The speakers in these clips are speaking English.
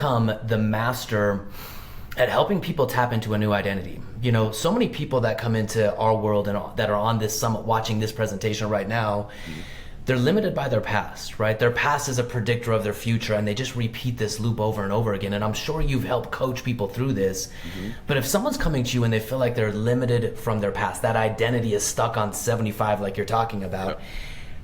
become the master at helping people tap into a new identity. You know, so many people that come into our world and that are on this summit watching this presentation right now, they're limited by their past, right? Their past is a predictor of their future, and they just repeat this loop over and over again. And I'm sure you've helped coach people through this. But if someone's coming to you and they feel like they're limited from their past, that identity is stuck on 75 like you're talking about,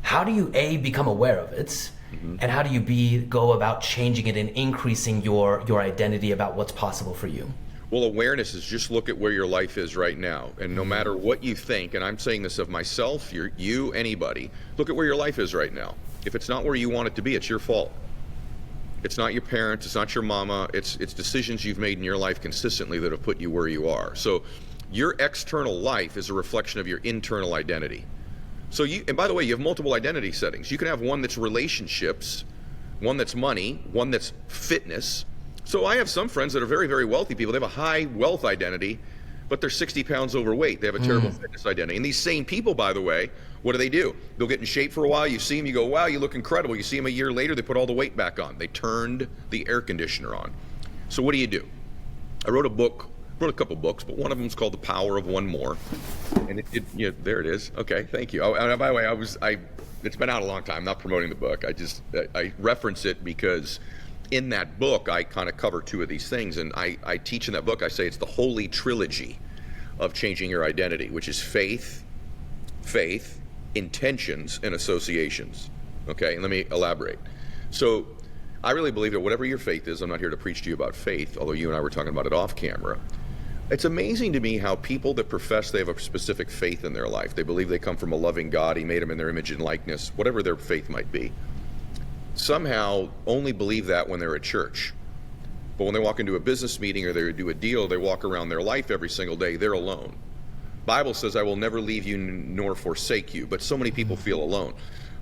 how do you A, become aware of it? And how do you B, go about changing it and increasing your identity about what's possible for you? Well, awareness is just look at where your life is right now. And no matter what you think, and I'm saying this of myself, you, anybody, look at where your life is right now. If it's not where you want it to be, it's your fault. It's not your parents, it's not your mama, it's decisions you've made in your life consistently that have put you where you are. So your external life is a reflection of your internal identity. So and by the way, you have multiple identity settings. You can have one that's relationships, one that's money, one that's fitness. So I have some friends that are very, very wealthy people. They have a high wealth identity, but they're 60 pounds overweight. They have a terrible fitness identity. And these same people, by the way, what do? They'll get in shape for a while. You see them, you go, wow, you look incredible. You see them a year later, they put all the weight back on. They turned the air conditioner on. So what do? I wrote a couple books, but one of them is called The Power of One More. And there it is. Okay, thank you. And by the way, it's been out a long time. I'm not promoting the book. I reference it because in that book, I kind of cover two of these things. And I teach in that book, I say it's the holy trilogy of changing your identity, which is faith, intentions, and associations. Okay, and let me elaborate. So I really believe that whatever your faith is, I'm not here to preach to you about faith, although you and I were talking about it off camera. It's amazing to me how people that profess they have a specific faith in their life, they believe they come from a loving God, he made them in their image and likeness, whatever their faith might be, somehow only believe that when they're at church. But when they walk into a business meeting or they do a deal, they walk around their life every single day, they're alone. Bible says, I will never leave you nor forsake you, but so many people feel alone.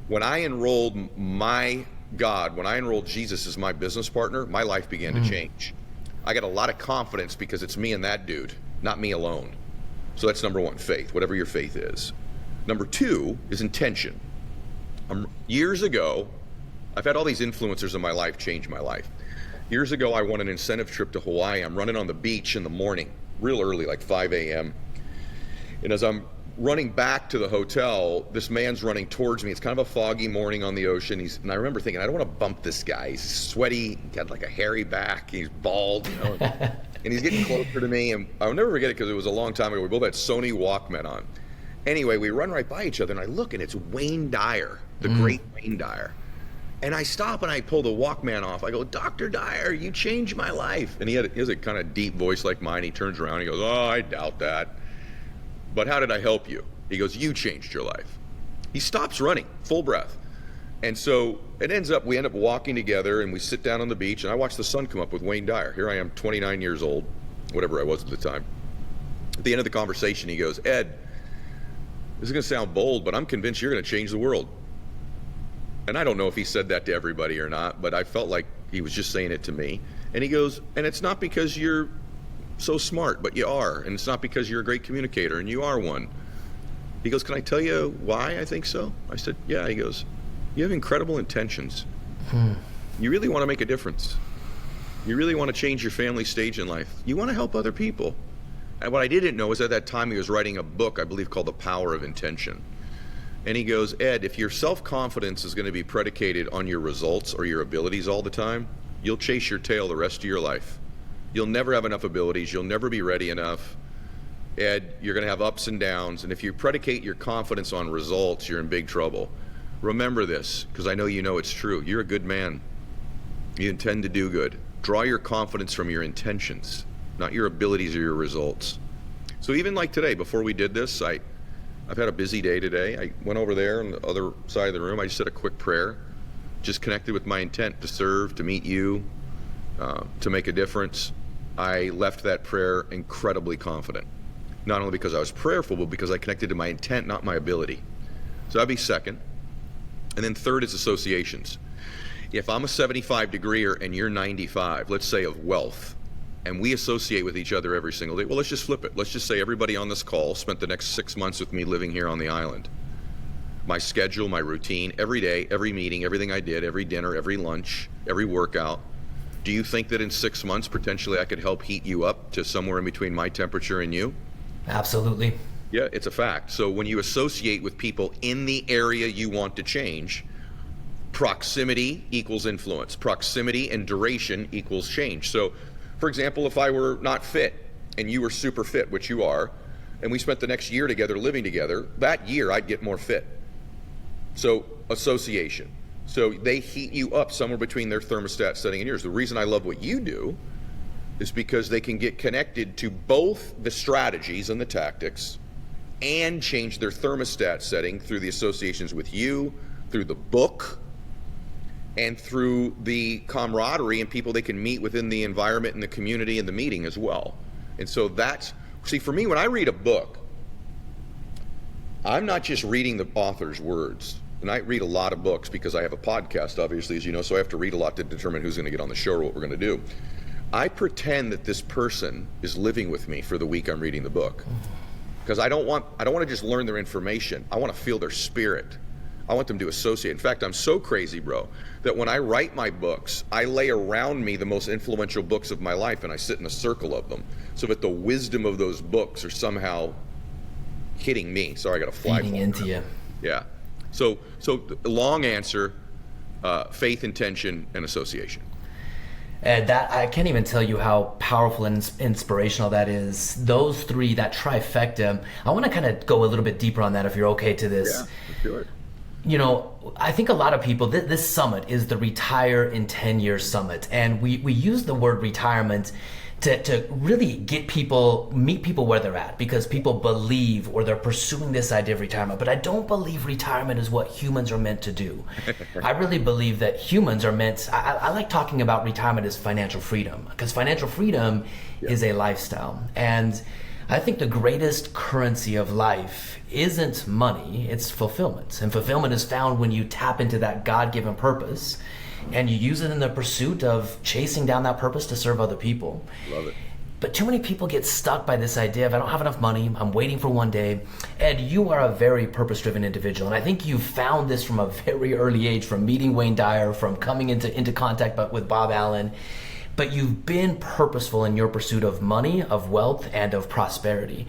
When I enrolled when I enrolled Jesus as my business partner, my life began to change. I got a lot of confidence because it's me and that dude, not me alone. So that's number one, faith, whatever your faith is. Number two is intention. Years ago, I've had all these influencers in my life change my life. Years ago, I won an incentive trip to Hawaii. I'm running on the beach in the morning, real early, like 5 a.m. And as I'm running back to the hotel, this man's running towards me. It's kind of a foggy morning on the ocean. And I remember thinking, I don't want to bump this guy. He's sweaty, got like a hairy back, he's bald, and he's getting closer to me. And I'll never forget it because it was a long time ago. We both had Sony Walkman on. Anyway, we run right by each other, and I look, and it's Wayne Dyer, the great Wayne Dyer. And I stop and I pull the Walkman off. I go, Dr. Dyer, you changed my life. And he has a kind of deep voice like mine. He turns around, he goes, oh, I doubt that. But how did I help you? He goes, you changed your life. He stops running, full breath. And so we end up walking together, and we sit down on the beach, and I watch the sun come up with Wayne Dyer. Here I am, 29 years old, whatever I was at the time. At the end of the conversation, he goes, Ed, this is going to sound bold, but I'm convinced you're going to change the world. And I don't know if he said that to everybody or not, but I felt like he was just saying it to me. And he goes, and it's not because you're so smart, but you are. And it's not because you're a great communicator, and you are one. He goes, can I tell you why I think so? I said, yeah. He goes, you have incredible intentions. You really want to make a difference. You really want to change your family stage in life. You want to help other people. And what I didn't know is at that time he was writing a book, I believe, called The Power of Intention. And he goes, Ed, if your self-confidence is going to be predicated on your results or your abilities all the time, you'll chase your tail the rest of your life. You'll never have enough abilities. You'll never be ready enough. Ed, you're going to have ups and downs. And if you predicate your confidence on results, you're in big trouble. Remember this, because I know you know it's true. You're a good man. You intend to do good. Draw your confidence from your intentions, not your abilities or your results. So even like today, before we did this, I've had a busy day today. I went over there on the other side of the room. I just said a quick prayer, just connected with my intent to serve, to meet you, to make a difference. I left that prayer incredibly confident, not only because I was prayerful, but because I connected to my intent, not my ability. So that'd be second. And then third is associations. If I'm a 75 degreer and you're 95, let's say of wealth, and we associate with each other every single day, well, let's just flip it. Let's just say everybody on this call spent the next 6 months with me living here on the island. My schedule, my routine, every day, every meeting, everything I did, every dinner, every lunch, every workout, Do you think that in 6 months, potentially, I could help heat you up to somewhere in between my temperature and you? Absolutely. Yeah, it's a fact. So when you associate with people in the area you want to change, proximity equals influence. Proximity and duration equals change. So, for example, if I were not fit and you were super fit, which you are, and we spent the next year together living together, that year I'd get more fit. So association. So they heat you up somewhere between their thermostat setting and yours. The reason I love what you do is because they can get connected to both the strategies and the tactics and change their thermostat setting through the associations with you, through the book, and through the camaraderie and people they can meet within the environment and the community and the meeting as well. And so that's, see, for me, when I read a book, I'm not just reading the author's words. And I read a lot of books because I have a podcast, obviously, as you know, so I have to read a lot to determine who's going to get on the show or what we're going to do. I pretend that this person is living with me for the week I'm reading the book. Because I don't want to just learn their information. I want to feel their spirit. I want them to associate. In fact, I'm so crazy, bro, that when I write my books, I lay around me the most influential books of my life and I sit in a circle of them so that the wisdom of those books are somehow hitting me. Sorry, I got a fly. Feeding into you. Yeah. So the long answer, faith, intention, and association. And that, I can't even tell you how powerful and inspirational that is. Those three, that trifecta, I want to kind of go a little bit deeper on that if you're okay to this. Yeah, let's do it. You know, I think a lot of people, this summit is the Retire in 10 Years Summit. And we use the word retirement to really meet people where they're at, because people believe or they're pursuing this idea of retirement. But I don't believe retirement is what humans are meant to do. I really believe that humans are meant, I like talking about retirement as financial freedom, because financial freedom is a lifestyle. And I think the greatest currency of life isn't money, it's fulfillment. And fulfillment is found when you tap into that God-given purpose and you use it in the pursuit of chasing down that purpose to serve other people. Love it. But too many people get stuck by this idea of, I don't have enough money, I'm waiting for one day. Ed, you are a very purpose-driven individual, and I think you found this from a very early age, from meeting Wayne Dyer, from coming into contact with Bob Allen. But you've been purposeful in your pursuit of money, of wealth, and of prosperity,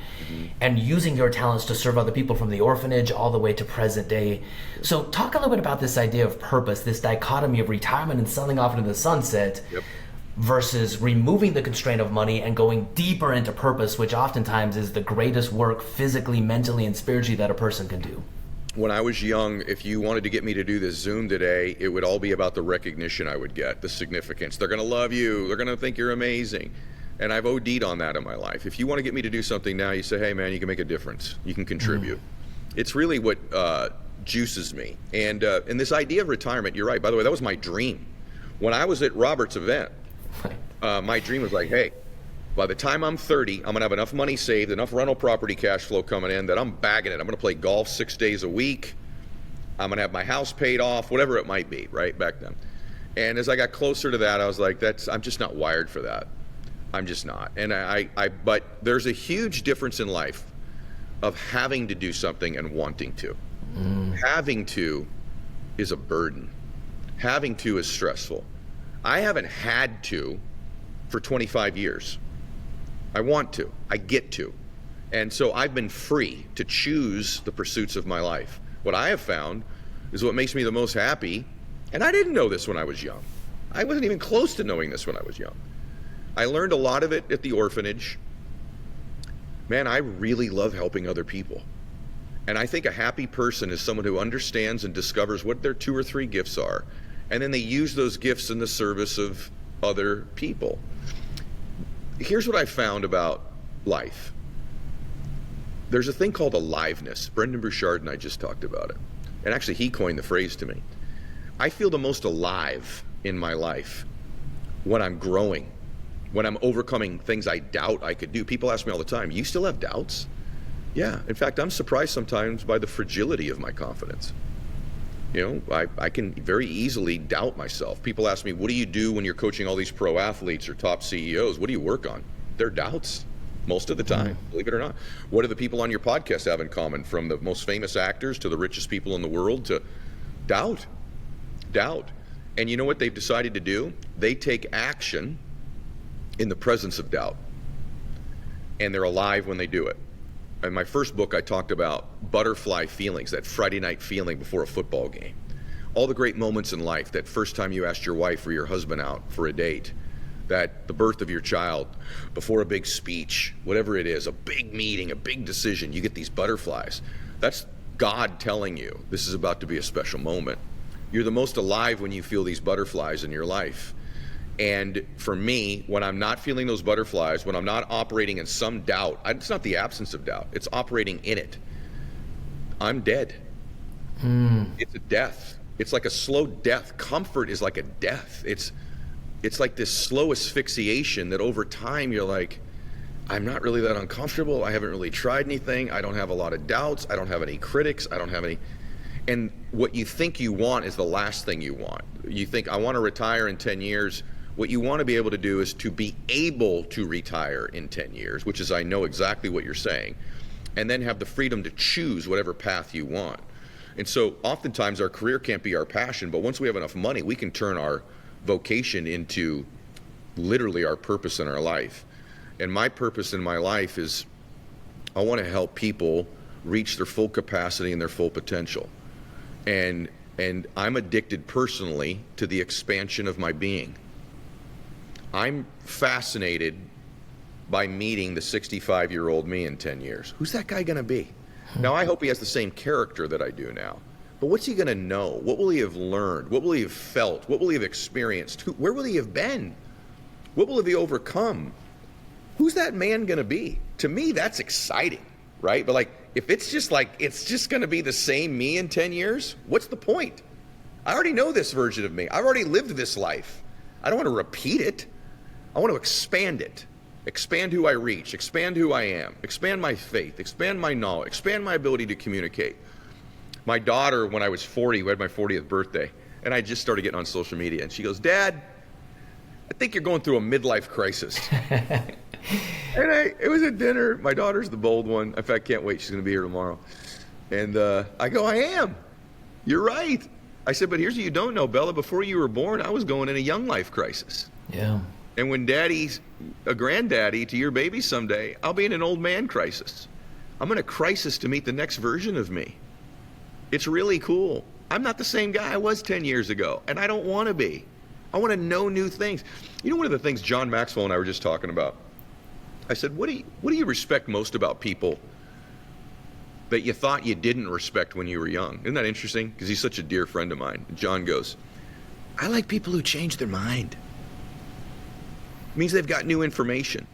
and using your talents to serve other people from the orphanage all the way to present day. So talk a little bit about this idea of purpose, this dichotomy of retirement and selling off into the sunset versus removing the constraint of money and going deeper into purpose, which oftentimes is the greatest work physically, mentally, and spiritually that a person can do. When I was young, if you wanted to get me to do this Zoom today, it would all be about the recognition I would get, the significance. They're going to love you. They're going to think you're amazing. And I've OD'd on that in my life. If you want to get me to do something now, you say, hey, man, you can make a difference. You can contribute. It's really what juices me. And this idea of retirement, you're right. By the way, that was my dream. When I was at Robert's event, my dream was like, hey, by the time I'm 30, I'm going to have enough money saved, enough rental property cash flow coming in that I'm bagging it. I'm going to play golf 6 days a week. I'm going to have my house paid off, whatever it might be, right, back then. And as I got closer to that, I was like, I'm just not wired for that. I'm just not. And but there's a huge difference in life of having to do something and wanting to. Having to is a burden. Having to is stressful. I haven't had to for 25 years. I want to, I get to. And so I've been free to choose the pursuits of my life. What I have found is what makes me the most happy, and I didn't know this when I was young. I wasn't even close to knowing this when I was young. I learned a lot of it at the orphanage. Man, I really love helping other people. And I think a happy person is someone who understands and discovers what their 2 or 3 gifts are, and then they use those gifts in the service of other people. Here's what I found about life. There's a thing called aliveness. Brendan Bouchard and I just talked about it. And actually, he coined the phrase to me. I feel the most alive in my life when I'm growing, when I'm overcoming things I doubt I could do. People ask me all the time, you still have doubts? Yeah. In fact, I'm surprised sometimes by the fragility of my confidence. You know, I can very easily doubt myself. People ask me, what do you do when you're coaching all these pro athletes or top CEOs? What do you work on? Their doubts, most of the time, believe it or not. What do the people on your podcast have in common, from the most famous actors to the richest people in the world to doubt? And you know what they've decided to do? They take action in the presence of doubt. And they're alive when they do it. In my first book, I talked about butterfly feelings, that Friday night feeling before a football game. All the great moments in life, that first time you asked your wife or your husband out for a date, that the birth of your child, before a big speech, whatever it is, a big meeting, a big decision, you get these butterflies. That's God telling you this is about to be a special moment. You're the most alive when you feel these butterflies in your life. And for me, when I'm not feeling those butterflies, when I'm not operating in some doubt, it's not the absence of doubt, it's operating in it, I'm dead. It's a death. It's like a slow death. Comfort is like a death. It's like this slow asphyxiation that over time you're like, I'm not really that uncomfortable. I haven't really tried anything. I don't have a lot of doubts. I don't have any critics. I don't have any. And what you think you want is the last thing you want. You think, I want to retire in 10 years. What you want to be able to do is to be able to retire in 10 years, which is, I know exactly what you're saying, and then have the freedom to choose whatever path you want. And so oftentimes our career can't be our passion, but once we have enough money, we can turn our vocation into literally our purpose in our life. And my purpose in my life is I want to help people reach their full capacity and their full potential. And I'm addicted personally to the expansion of my being. I'm fascinated by meeting the 65-year-old me in 10 years. Who's that guy going to be? Now, I hope he has the same character that I do now. But what's he going to know? What will he have learned? What will he have felt? What will he have experienced? Where will he have been? What will he have overcome? Who's that man going to be? To me, that's exciting, right? But like, if it's just going to be the same me in 10 years, what's the point? I already know this version of me. I've already lived this life. I don't want to repeat it. I want to expand it. Expand who I reach, expand who I am, expand my faith, expand my knowledge, expand my ability to communicate. My daughter, when I was 40, we had my 40th birthday, and I just started getting on social media, and she goes, Dad, I think you're going through a midlife crisis. And it was at dinner. My daughter's the bold one. In fact, can't wait. She's going to be here tomorrow. And I go, I am. You're right. I said, but here's what you don't know, Bella. Before you were born, I was going in a young life crisis. Yeah. And when Daddy's a granddaddy to your baby someday, I'll be in an old man crisis. I'm in a crisis to meet the next version of me. It's really cool. I'm not the same guy I was 10 years ago, and I don't want to be. I want to know new things. You know, one of the things John Maxwell and I were just talking about, I said, what do you respect most about people that you thought you didn't respect when you were young? Isn't that interesting? Because he's such a dear friend of mine. And John goes, I like people who change their mind. It means they've got new information.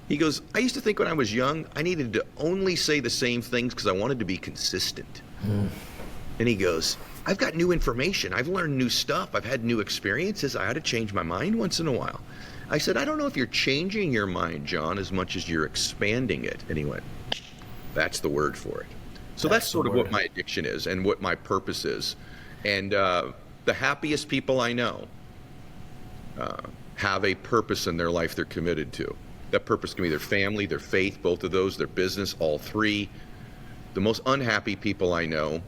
He goes, I used to think when I was young, I needed to only say the same things because I wanted to be consistent. And he goes, I've got new information. I've learned new stuff. I've had new experiences. I ought to change my mind once in a while. I said, I don't know if you're changing your mind, John, as much as you're expanding it. And he went, that's the word for it. So that's sort of what my addiction is and what my purpose is. And the happiest people I know have a purpose in their life they're committed to. That purpose can be their family, their faith, both of those, their business, all three. The most unhappy people I know,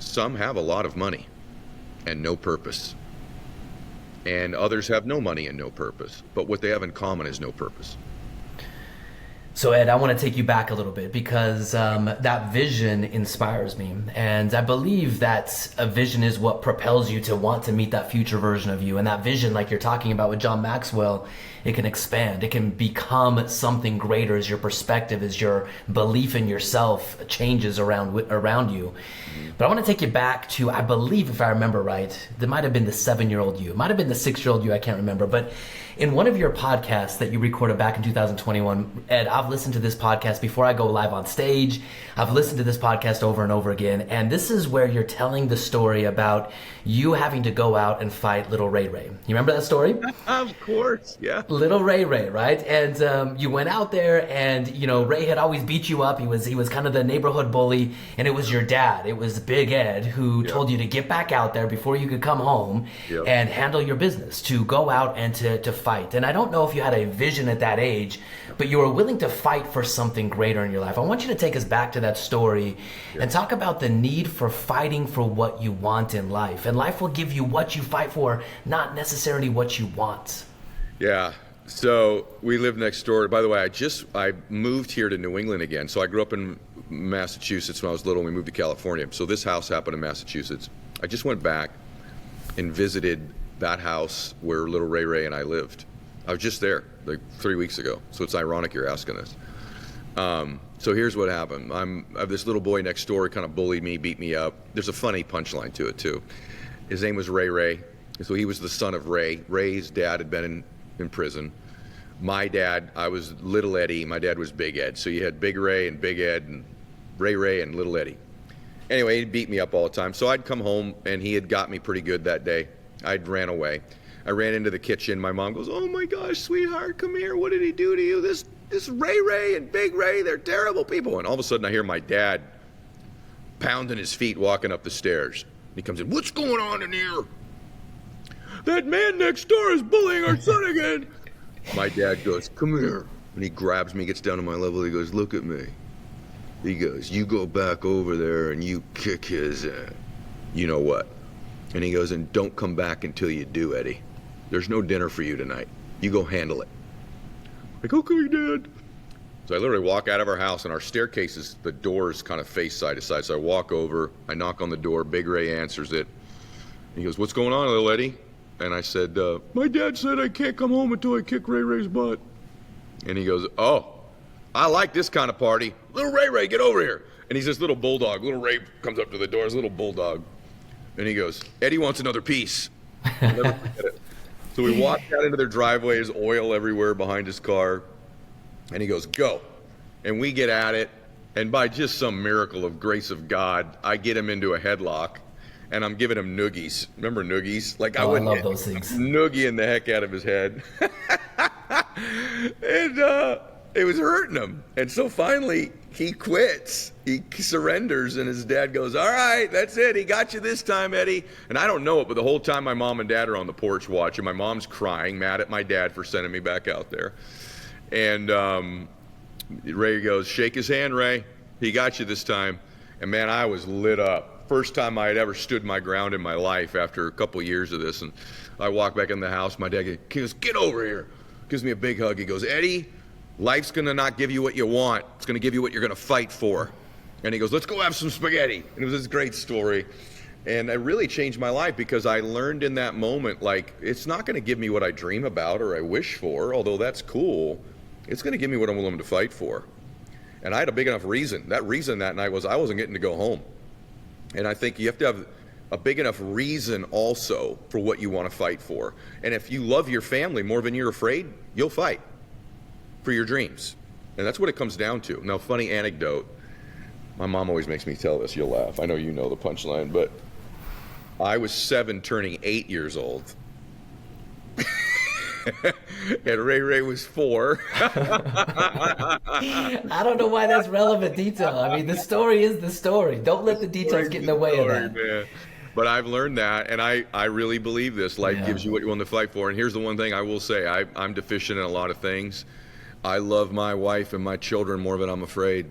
some have a lot of money and no purpose. And others have no money and no purpose. But what they have in common is no purpose. So Ed, I want to take you back a little bit because that vision inspires me. And I believe that a vision is what propels you to want to meet that future version of you. And that vision, like you're talking about with John Maxwell, it can expand. It can become something greater as your perspective, as your belief in yourself changes around you. But I want to take you back to, I believe, if I remember right, that might have been the 7-year-old you. It might have been the 6-year-old you, I can't remember. But in one of your podcasts that you recorded back in 2021, Ed, I've listened to this podcast before I go live on stage. I've listened to this podcast over and over again. And this is where you're telling the story about you having to go out and fight Little Ray Ray. You remember that story? Of course, yeah. Little Ray Ray, right? And you went out there and, you know, Ray had always beat you up. He was kind of the neighborhood bully. And it was your dad. It was Big Ed who told you to get back out there before you could come home and handle your business, to go out and to fight fight. And I don't know if you had a vision at that age, but you were willing to fight for something greater in your life. I want you to take us back to that story and talk about the need for fighting for what you want in life. And life will give you what you fight for, not necessarily what you want. Yeah. So we live next door. By the way, I moved here to New England again. So I grew up in Massachusetts when I was little, and we moved to California. So this house happened in Massachusetts. I just went back and visited that house where little Ray Ray and I lived. I was just there like 3 weeks ago. So it's ironic you're asking this. So here's what happened. I have this little boy next door who kind of bullied me, beat me up. There's a funny punchline to it too. His name was Ray Ray. So he was the son of Ray. Ray's dad had been in prison. My dad, I was Little Eddie. My dad was Big Ed. So you had Big Ray and Big Ed and Ray Ray and Little Eddie. Anyway, he'd beat me up all the time. So I'd come home and he had got me pretty good that day. I'd ran away. I ran into the kitchen. My mom goes, "Oh my gosh, sweetheart, come here. What did he do to you? This Ray Ray and Big Ray, they're terrible people." And all of a sudden I hear my dad pounding his feet walking up the stairs. He comes in, "What's going on in here? That man next door is bullying our son again." My dad goes, "Come here." And he grabs me, gets down to my level. He goes, "Look at me." He goes, "You go back over there and you kick his you know what." And he goes, "And don't come back until you do, Eddie. There's no dinner for you tonight. You go handle it." Like, "Okay, Dad." So I literally walk out of our house, and our staircases, the doors kind of face side to side. So I walk over, I knock on the door, Big Ray answers it. He goes, "What's going on, little Eddie?" And I said, "My dad said I can't come home until I kick Ray Ray's butt." And he goes, "Oh, I like this kind of party. Little Ray Ray, get over here." And he's this little bulldog. Little Ray comes up to the door, his little bulldog. And he goes, "Eddie wants another piece." I'll never forget it. So we walked out into their driveway, there's oil everywhere behind his car. And he goes, "Go." And we get at it. And by just some miracle of grace of God, I get him into a headlock. And I'm giving him noogies. Remember noogies? Like I love those things. Noogieing the heck out of his head. And it was hurting him. And so finally he quits. He surrenders, and his dad goes, "All right, that's it. He got you this time, Eddie." And I don't know it, but the whole time my mom and dad are on the porch watching. My mom's crying, mad at my dad for sending me back out there. And Ray goes, "Shake his hand, Ray. He got you this time." And man, I was lit up. First time I had ever stood my ground in my life after a couple years of this. And I walk back in the house. My dad goes, "Get over here." Gives me a big hug. He goes, "Eddie, life's going to not give you what you want. It's going to give you what you're going to fight for." And he goes, "Let's go have some spaghetti." And it was this great story. And it really changed my life because I learned in that moment, like, it's not going to give me what I dream about or I wish for, although that's cool. It's going to give me what I'm willing to fight for. And I had a big enough reason. That reason that night was I wasn't getting to go home. And I think you have to have a big enough reason also for what you want to fight for. And if you love your family more than you're afraid, you'll fight for your dreams. And that's what it comes down to. Now, funny anecdote. My mom always makes me tell this. You'll laugh. I know you know the punchline, but I was 7 turning 8 years old. And Ray Ray was 4. I don't know why that's relevant detail. I mean, the story is the story. Don't let the details get in the way of that. Man. But I've learned that, and I really believe this. Life gives you what you want to fight for. And here's the one thing I will say. I'm deficient in a lot of things. I love my wife and my children more than I'm afraid.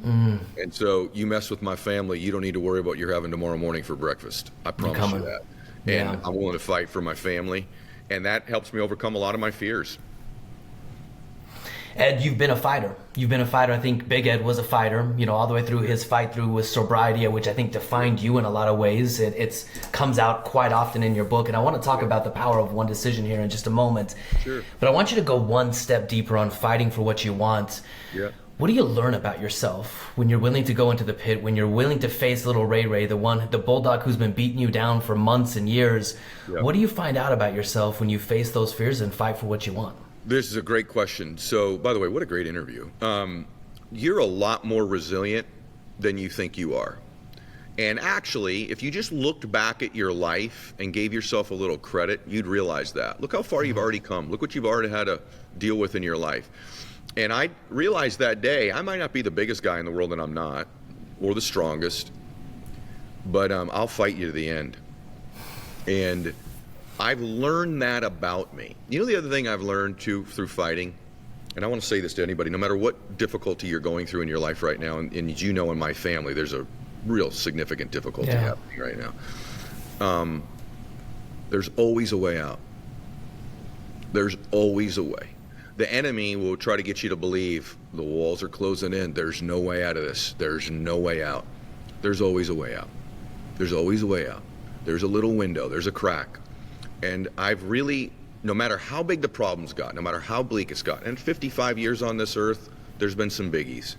And so you mess with my family, you don't need to worry about what you're having tomorrow morning for breakfast. I promise you that. And I'm willing to fight for my family. And that helps me overcome a lot of my fears. Ed, you've been a fighter. You've been a fighter. I think Big Ed was a fighter, you know, all the way through his fight through with sobriety, which I think defined you in a lot of ways. It comes out quite often in your book. And I want to talk about the power of one decision here in just a moment. Sure. But I want you to go one step deeper on fighting for what you want. Yeah. What do you learn about yourself when you're willing to go into the pit, when you're willing to face little Ray Ray, the bulldog who's been beating you down for months and years? Yeah. What do you find out about yourself when you face those fears and fight for what you want? This is a great question. So, by the way, what a great interview. You're a lot more resilient than you think you are. And actually, if you just looked back at your life and gave yourself a little credit, you'd realize that. Look how far you've already come. Look what you've already had to deal with in your life. And I realized that day, I might not be the biggest guy in the world, and I'm not, or the strongest, but I'll fight you to the end. And I've learned that about me. You know, the other thing I've learned too through fighting, and I want to say this to anybody, no matter what difficulty you're going through in your life right now, and you know, in my family, there's a real significant difficulty happening right now. There's always a way out. There's always a way. The enemy will try to get you to believe the walls are closing in. There's no way out of this. There's no way out. There's always a way out. There's always a way out. There's a little window. There's a crack. And I've really, no matter how big the problem's got, no matter how bleak it's got, and 55 years on this earth, there's been some biggies,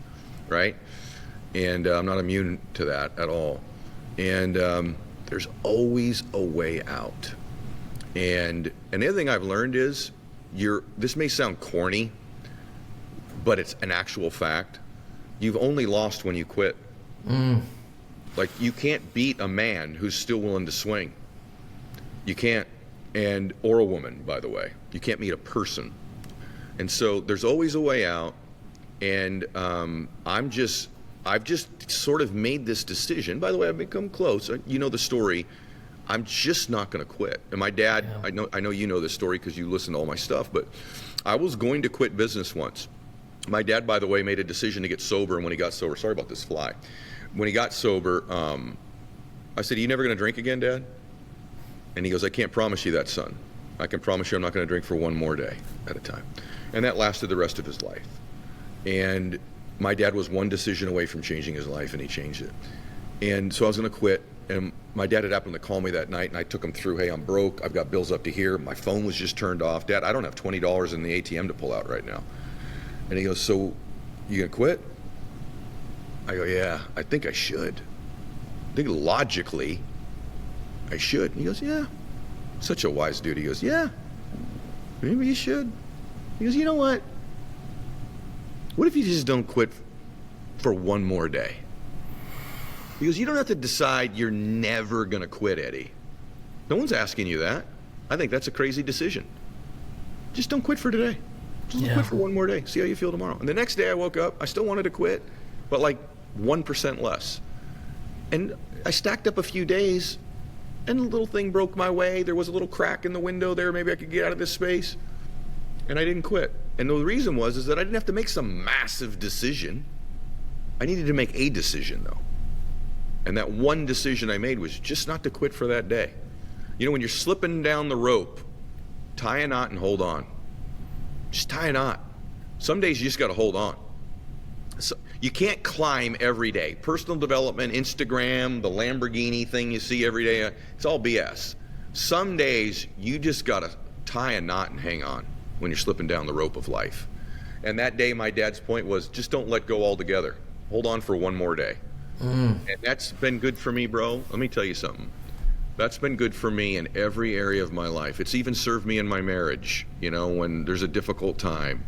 right? And I'm not immune to that at all. And there's always a way out. And the other thing I've learned is, this may sound corny, but it's an actual fact. You've only lost when you quit. Like, you can't beat a man who's still willing to swing. You can't. Or a woman, by the way. You can't meet a person. And so there's always a way out. And I've just sort of made this decision. By the way, I've become close. You know the story. I'm just not going to quit. And my dad, I know you know this story because you listen to all my stuff, but I was going to quit business once. My dad, by the way, made a decision to get sober, and when he got sober, sorry about this fly. When he got sober, I said, "Are you never going to drink again, Dad?" And he goes, "I can't promise you that, son. I can promise you I'm not going to drink for one more day at a time." And that lasted the rest of his life. And my dad was one decision away from changing his life, and he changed it. And so I was going to quit. And my dad had happened to call me that night, and I took him through, "Hey, I'm broke. I've got bills up to here. My phone was just turned off. Dad, I don't have $20 in the ATM to pull out right now." And he goes, "So you going to quit?" I go, "Yeah, I think I should. I think logically I should." And he goes, "Yeah." Such a wise dude. He goes, "Yeah, maybe you should." He goes, "You know what? What if you just don't quit for one more day?" He goes, "You don't have to decide you're never going to quit, Eddie. No one's asking you that. I think that's a crazy decision. Just don't quit for today. Just don't quit for one more day. See how you feel tomorrow." And the next day I woke up, I still wanted to quit, but like 1% less. And I stacked up a few days, and a little thing broke my way. There was a little crack in the window there. Maybe I could get out of this space. And I didn't quit. And the reason is that I didn't have to make some massive decision. I needed to make a decision, though. And that one decision I made was just not to quit for that day. You know, when you're slipping down the rope, tie a knot and hold on. Just tie a knot. Some days you just got to hold on. So you can't climb every day. Personal development, Instagram, the Lamborghini thing you see every day, it's all BS. Some days you just got to tie a knot and hang on when you're slipping down the rope of life. And that day, my dad's point was, just don't let go altogether. Hold on for one more day. And that's been good for me, bro. Let me tell you something. That's been good for me in every area of my life. It's even served me in my marriage. You know, when there's a difficult time,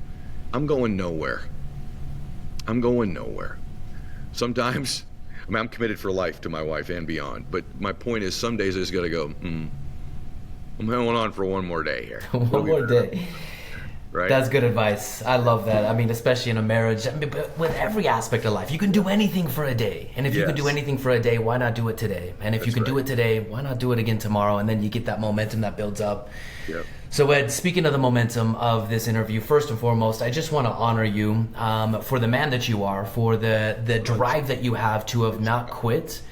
I'm going nowhere. I'm going nowhere. Sometimes, I mean, I'm committed for life to my wife and beyond. But my point is, some days I just got to go, I'm going on for one more day here. One more day. Right? That's good advice. I love that. I mean, especially in a marriage, I mean, but with every aspect of life, you can do anything for a day. And if you can do anything for a day, why not do it today? And if you can do it today, why not do it again tomorrow? And then you get that momentum that builds up. Yep. So Ed, speaking of the momentum of this interview, first and foremost, I just want to honor you for the man that you are, for the drive that you have to have not quit,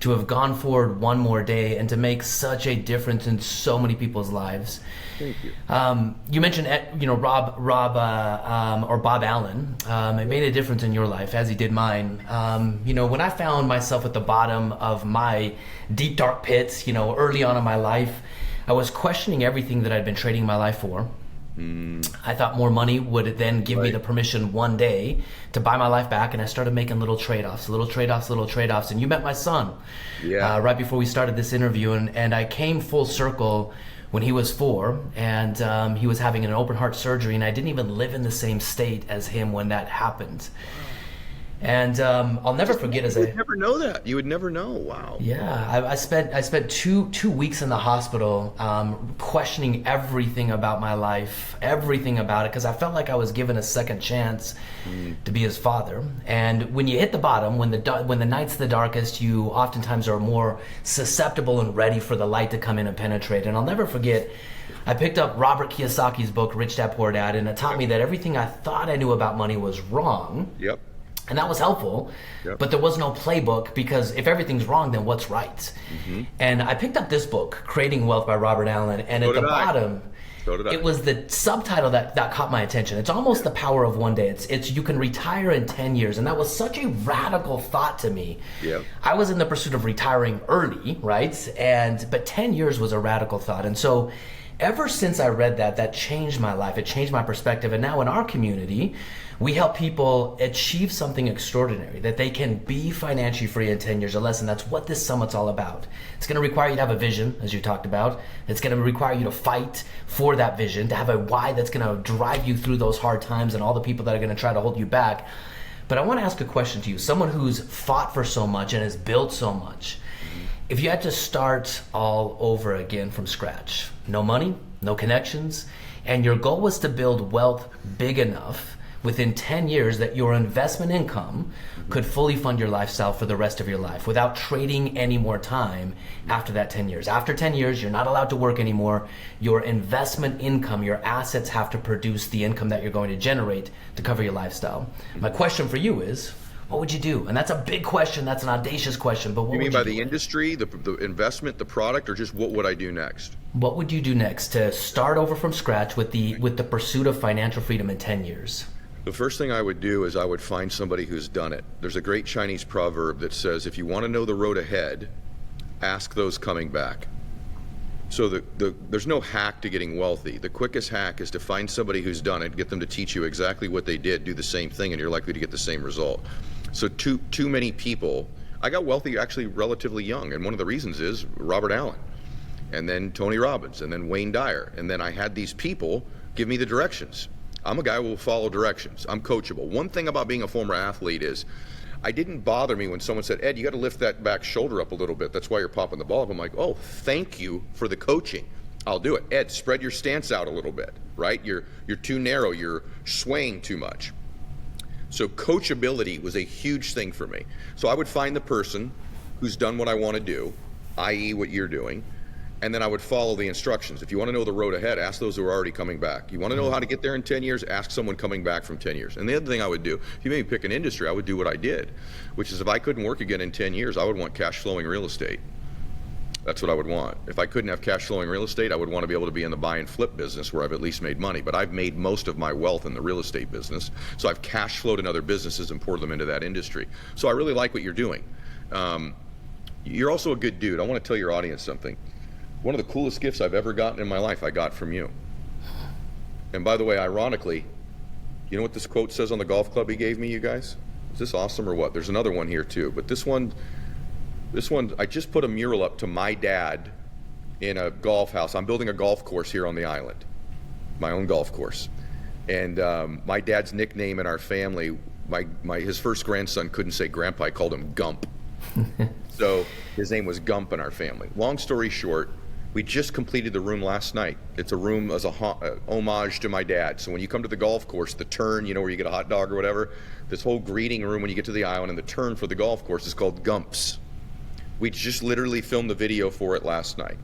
to have gone forward one more day, and to make such a difference in so many people's lives. Thank you. You mentioned, Bob Allen. It made a difference in your life, as he did mine. When I found myself at the bottom of my deep, dark pits, early on in my life, I was questioning everything that I'd been trading my life for. I thought more money would then give me the permission one day to buy my life back, and I started making little trade-offs. And you met my son right before we started this interview, and I came full circle when he was 4, and he was having an open heart surgery, and I didn't even live in the same state as him when that happened. And I'll never forget as You would never know that. You would never know. Wow. yeah, I spent two weeks in the hospital, questioning everything about my life, everything about it, because I felt like I was given a second chance to be his father. And when you hit the bottom, when the night's the darkest, you oftentimes are more susceptible and ready for the light to come in and penetrate. And I'll never forget, I picked up Robert Kiyosaki's book, Rich Dad Poor Dad, and it taught me that everything I thought I knew about money was wrong. Yep. And that was helpful, Yep. but there was no playbook, because if everything's wrong, then what's right? Mm-hmm. And I picked up this book, Creating Wealth by Robert Allen, and So at the did I. bottom, So did I. it was the subtitle that caught my attention. It's almost the power of one day. It's you can retire in 10 years, and that was such a radical thought to me. Yep. I was in the pursuit of retiring early, right? But 10 years was a radical thought, and so ever since I read that changed my life. It changed my perspective, and now in our community, we help people achieve something extraordinary, that they can be financially free in 10 years or less, and that's what this summit's all about. It's going to require you to have a vision, as you talked about. It's going to require you to fight for that vision, to have a why that's going to drive you through those hard times and all the people that are going to try to hold you back. But I want to ask a question to you, someone who's fought for so much and has built so much. If you had to start all over again from scratch, no money, no connections, and your goal was to build wealth big enough within 10 years that your investment income could fully fund your lifestyle for the rest of your life without trading any more time after that 10 years. After 10 years, you're not allowed to work anymore. Your investment income, your assets have to produce the income that you're going to generate to cover your lifestyle. My question for you is, what would you do? And that's a big question. That's an audacious question. But what You mean would by you the do? industry, the investment, the product, or just what would I do next? What would you do next to start over from scratch with the pursuit of financial freedom in 10 years? The first thing I would do is I would find somebody who's done it. There's a great Chinese proverb that says, if you want to know the road ahead, ask those coming back. So there's no hack to getting wealthy. The quickest hack is to find somebody who's done it, get them to teach you exactly what they did, do the same thing, and you're likely to get the same result. So too many people, I got wealthy actually relatively young, and one of the reasons is Robert Allen, and then Tony Robbins, and then Wayne Dyer, and then I had these people give me the directions. I'm a guy who will follow directions. I'm coachable. One thing about being a former athlete is I didn't bother me when someone said, Ed, you got to lift that back shoulder up a little bit. That's why you're popping the ball up. I'm like, oh, thank you for the coaching. I'll do it. Ed, spread your stance out a little bit, right? You're too narrow. You're swaying too much. So coachability was a huge thing for me. So I would find the person who's done what I want to do, i.e. what you're doing, and then I would follow the instructions. If you want to know the road ahead, ask those who are already coming back. You want to know how to get there in 10 years, ask someone coming back from 10 years. And the other thing I would do, if you made me pick an industry, I would do what I did, which is if I couldn't work again in 10 years, I would want cash flowing real estate. That's what I would want. If I couldn't have cash flowing real estate, I would want to be able to be in the buy and flip business where I've at least made money. But I've made most of my wealth in the real estate business. So I've cash flowed in other businesses and poured them into that industry. So I really like what you're doing. You're also a good dude. I want to tell your audience something. One of the coolest gifts I've ever gotten in my life, I got from you. And by the way, ironically, you know what this quote says on the golf club he gave me, you guys? Is this awesome or what? There's another one here too, but this one, I just put a mural up to my dad in a golf house. I'm building a golf course here on the island, my own golf course. And my dad's nickname in our family, his first grandson couldn't say grandpa, I called him Gump. So his name was Gump in our family. Long story short, we just completed the room last night. It's a room as a homage to my dad. So when you come to the golf course, the turn, you know, where you get a hot dog or whatever, this whole greeting room when you get to the island, and the turn for the golf course is called Gump's. We just literally filmed the video for it last night.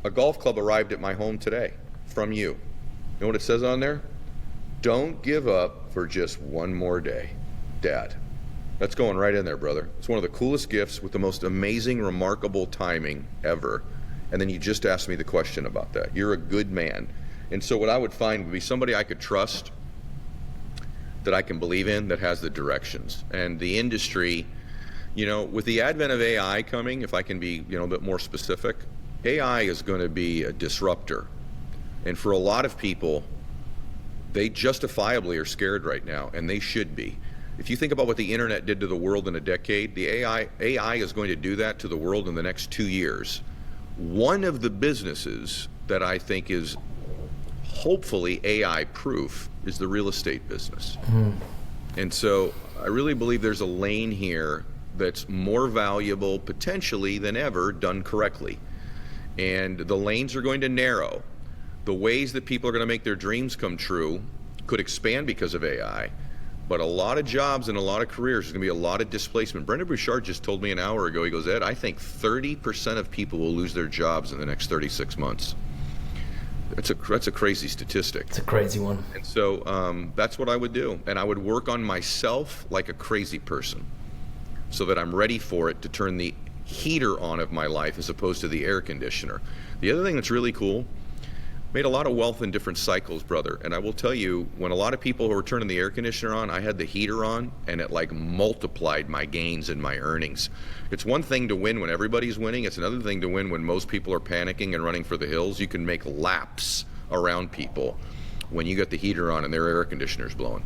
A golf club arrived at my home today from you. You know what it says on there? Don't give up for just one more day, Dad. That's going right in there, brother. It's one of the coolest gifts with the most amazing, remarkable timing ever. And then you just asked me the question about that. You're a good man. And so what I would find would be somebody I could trust, that I can believe in, that has the directions. And the industry, you know, with the advent of AI coming, if I can be, you know, a bit more specific, AI is going to be a disruptor. And for a lot of people, they justifiably are scared right now, and they should be. If you think about what the internet did to the world in a decade, the AI is going to do that to the world in the next 2 years. One of the businesses that I think is hopefully AI proof is the real estate business. And so I really believe there's a lane here that's more valuable potentially than ever done correctly. And the lanes are going to narrow. The ways that people are going to make their dreams come true could expand because of AI. But a lot of jobs and a lot of careers, there's going to be a lot of displacement. Brendan Bouchard just told me an hour ago, he goes, Ed, I think 30% of people will lose their jobs in the next 36 months. That's a crazy statistic. It's a crazy one. And so that's what I would do. And I would work on myself like a crazy person so that I'm ready for it to turn the heater on of my life as opposed to the air conditioner. The other thing that's really cool, made a lot of wealth in different cycles, brother. And I will tell you, when a lot of people were turning the air conditioner on, I had the heater on, and it like multiplied my gains and my earnings. It's one thing to win when everybody's winning. It's another thing to win when most people are panicking and running for the hills. You can make laps around people when you got the heater on and their air conditioner's blowing.